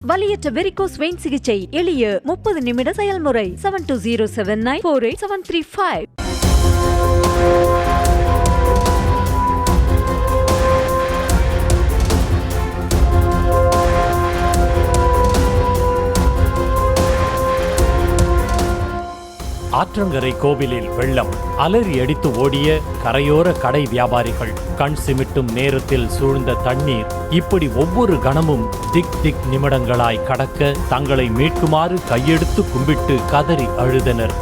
வலியற்ற varicose vein சிகிச்சை எளிய 30 நிமிட செயல்முறை. 7207948735. ஆற்றங்கரை கோவிலில் வெள்ளம். அலறி அடித்து ஓடிய கரையோர கடை வியாபாரிகள். கண் சிமிட்டும் நேரத்தில் சூழ்ந்த தண்ணீர். இப்படி ஒவ்வொரு கணமும் திக் நிமிடங்களாய் கடக்க தங்களை மீட்குமாறு கையெடுத்து கும்பிட்டு கதறி அழுதனர்.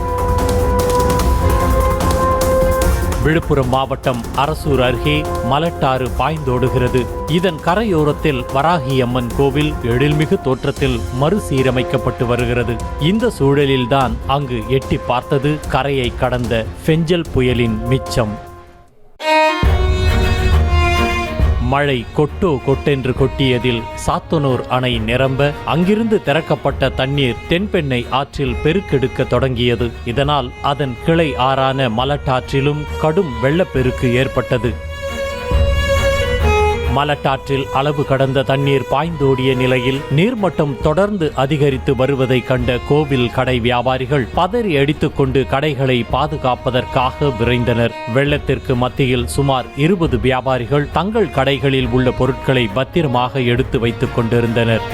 விழுப்புரம் மாவட்டம் அரசூர் அருகே மலட்டாறு பாய்ந்தோடுகிறது. இதன் கரையோரத்தில் வராகியம்மன் கோவில் எழில்மிகு தோற்றத்தில் மறுசீரமைக்கப்பட்டு வருகிறது. இந்த சூழலில்தான் அங்கு எட்டி பார்த்தது கரையை கடந்த பெஞ்சல் புயலின் மிச்சம். மழை கொட்டென்று கொட்டியதில் சாத்தனூர் அணை நிரம்ப அங்கிருந்து திறக்கப்பட்ட தண்ணீர் தென்பெண்ணை ஆற்றில் பெருக்கெடுக்க தொடங்கியது. இதனால் அதன் கிளை ஆறான மலட்டாற்றிலும் கடும் வெள்ளப்பெருக்கு ஏற்பட்டது. மலட்டாற்றில் அளவு கடந்த தண்ணீர் பாய்ந்தோடிய நிலையில் நீர்மட்டம் தொடர்ந்து அதிகரித்து வருவதை கண்ட கோவில் கடை வியாபாரிகள் பதறி அடித்துக் கொண்டு கடைகளை பாதுகாப்பதற்காக விரைந்தனர். வெள்ளத்திற்கு மத்தியில் சுமார் 20 வியாபாரிகள் தங்கள் கடைகளில் உள்ள பொருட்களை பத்திரமாக எடுத்து வைத்துக் கொண்டிருந்தனர்.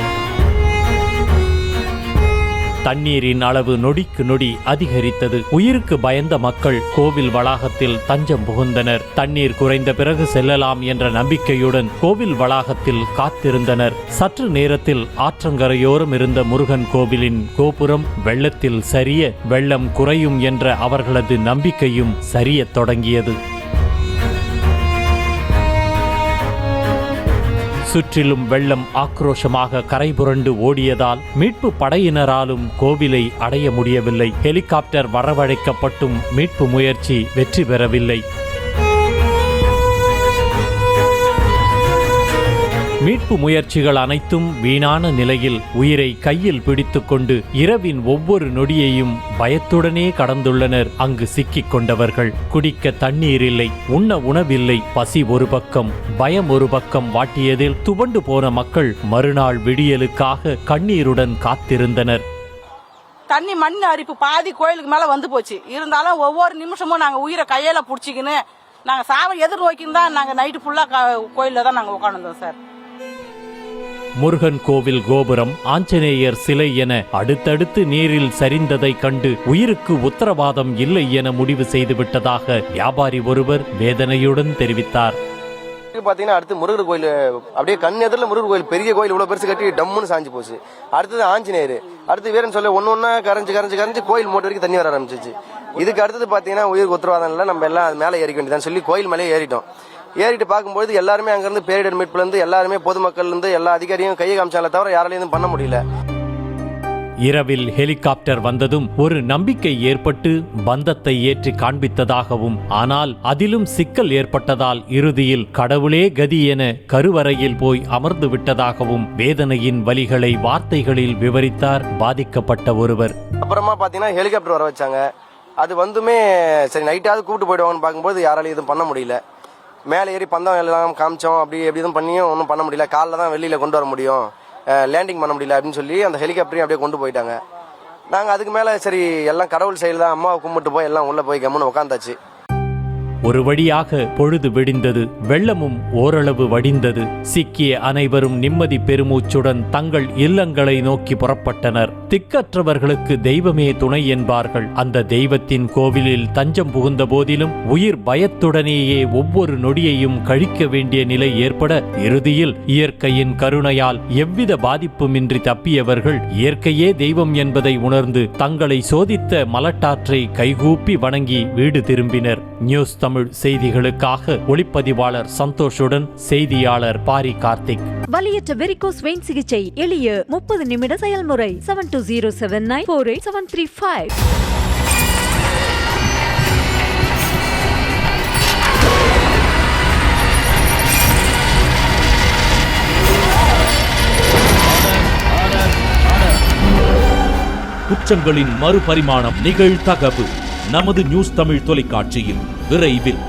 தண்ணீரின் அளவு நொடிக்கு நொடி அதிகரித்தது. உயிருக்கு பயந்த மக்கள் கோவில் வளாகத்தில் தஞ்சம் புகுந்தனர். தண்ணீர் குறைந்த பிறகு செல்லலாம் என்ற நம்பிக்கையுடன் கோவில் வளாகத்தில் காத்திருந்தனர். சற்று நேரத்தில் ஆற்றங்கரையோரம் இருந்த முருகன் கோவிலின் கோபுரம் வெள்ளத்தில் சரிய வெள்ளம் குறையும் என்ற அவர்களது நம்பிக்கையும் சரியத் தொடங்கியது. சுற்றிலும் வெள்ளம் ஆக்ரோஷமாக கரைபுரண்டு ஓடியதால் மீட்பு படையினராலும் கோவிலை அடைய முடியவில்லை. ஹெலிகாப்டர் வரவழைக்கப்பட்டும் மீட்பு முயற்சி வெற்றி பெறவில்லை. மீட்பு முயற்சிகள் அனைத்தும் வீணான நிலையில் உயிரை கையில் பிடித்துக்கொண்டு இரவின் ஒவ்வொரு நொடியையும் பயத்துடனே கடந்துள்ளனர் அங்கு சிக்கிக் கொண்டவர்கள். குடிக்க தண்ணீர் இல்லை, உண்ண உணவில்லை. பசி ஒரு பக்கம், பயம் ஒரு பக்கம் வாட்டியதில் துவண்டு போன மக்கள் மறுநாள் விடியலுக்காக கண்ணீருடன் காத்திருந்தனர். தண்ணி மண் அரிப்பு பாதி கோயிலுக்கு மேல வந்து போச்சு. இருந்தாலும் ஒவ்வொரு நிமிஷமும் நாங்க உயிரை கையில புடிச்சிக்கின்னு நாங்க சாவை எதிர்நோக்கின்னு தான் நாங்க நைட்டு ஃபுல்லா கோயில்ல தான் நாங்க உட்காந்துருந்தோம் சார். முருகன் கோவில் கோபுரம், ஆஞ்சநேயர் சிலை என அடுத்தடுத்து நீரில் சரிந்ததை கண்டு உயிருக்கு உத்தரவாதம் இல்லை என முடிவு செய்துவிட்டதாக வியாபாரி ஒருவர் வேதனையுடன் தெரிவித்தார். பாத்தீங்கன்னா அடுத்து முருகர் கோயில் அப்படியே கண் எதிரில் முருகர் கோயில், பெரிய கோயில் இவ்வளவு பெருசு கட்டி டம்முன்னு சாஞ்சு போச்சு. அடுத்தது ஆஞ்சநேயர், அடுத்து வீரன் சொல்ல ஒன்னொன்னா கரைஞ்சு கோயில் மோட்டர் வரைக்கும் தண்ணி வர ஆரம்பிச்சிச்சு. இதுக்கு அடுத்தது பாத்தீங்கன்னா உயிருக்கு உத்தரவாதம் இல்லை, நம்ம எல்லாம் மேலே ஏறிக்க வேண்டியதான் சொல்லி கோயில் மேலே ஏறிட்டோம். ஏறிட்டு பார்க்கும்போது எல்லாருமே அங்கிருந்து பேரிடர் மீட்புல இருந்து எல்லாருமே பொதுமக்கள் இருந்து எல்லா அதிகாரியும் கையை காமிச்சாலே தவிர யாராலையும் பண்ண முடியல. இரவில் ஹெலிகாப்டர் வந்ததும் ஒரு நம்பிக்கை ஏற்பட்டு பந்தத்தை ஏற்றி காண்பித்ததாகவும், ஆனால் அதிலும் சிக்கல் ஏற்பட்டதால் இறுதியில் கடவுளே கதி என கருவறையில் போய் அமர்ந்து விட்டதாகவும் வேதனையின் வலிகளை வார்த்தைகளில் விவரித்தார் பாதிக்கப்பட்ட ஒருவர். அப்புறமா பாத்தீங்கன்னா ஹெலிகாப்டர் வர வச்சாங்க. அது வந்துமே சரி நைட்டாவது கூப்பிட்டு போயிடுவாங்கன்னு பார்க்கும்போது யாராலையும் எதுவும் பண்ண முடியல. மேலே ஏறி பந்தம் எல்லாம் காமிச்சோம், அப்படி எப்படி எதுவும் பண்ணியும் ஒன்றும் பண்ண முடியல. காலைல தான் வெளியில கொண்டு வர முடியும், லேண்டிங் பண்ண முடியல அப்படின்னு சொல்லி அந்த ஹெலிகாப்டரையும் அப்படியே கொண்டு போயிட்டாங்க. நாங்கள் அதுக்கு மேலே சரி எல்லாம் கடவுள் செயல் தான், அம்மாவை கும்பிட்டு போய் எல்லாம் உள்ளே போய் கம்முன்னு உட்காந்தாச்சு. ஒரு வழியாக பொழுது விடிந்தது. வெள்ளமும் ஓரளவு வடிந்தது. சிக்கிய அனைவரும் நிம்மதி பெருமூச்சுடன் தங்கள் இல்லங்களை நோக்கி புறப்பட்டனர். திக்கற்றவர்களுக்கு தெய்வமே துணை என்பார்கள். அந்த தெய்வத்தின் கோவிலில் தஞ்சம் புகுந்த போதிலும் உயிர் பயத்துடனேயே ஒவ்வொரு நொடியையும் கழிக்க வேண்டிய நிலை ஏற்பட இறுதியில் இயற்கையின் கருணையால் எவ்வித பாதிப்புமின்றி தப்பியவர்கள் இயற்கையே தெய்வம் என்பதை உணர்ந்து தங்களை சோதித்த மலட்டாற்றை கைகூப்பி வணங்கி வீடு திரும்பினர். நியூஸ் தமிழ் செய்திகளுக்காக ஒளிப்பதிவாளர் சந்தோஷுடன் செய்தியாளர் பாரி கார்த்திக். வலியற்ற வெரிகோஸ் வெயின் சிகிச்சை எளிய 30 நிமிட செயல்முறை. 7207948735. குற்றங்களின் மறுபரிமாணம் நிகழ்தகவு நமது நியூஸ் தமிழ் தொலைக்காட்சியில் விரைவில்.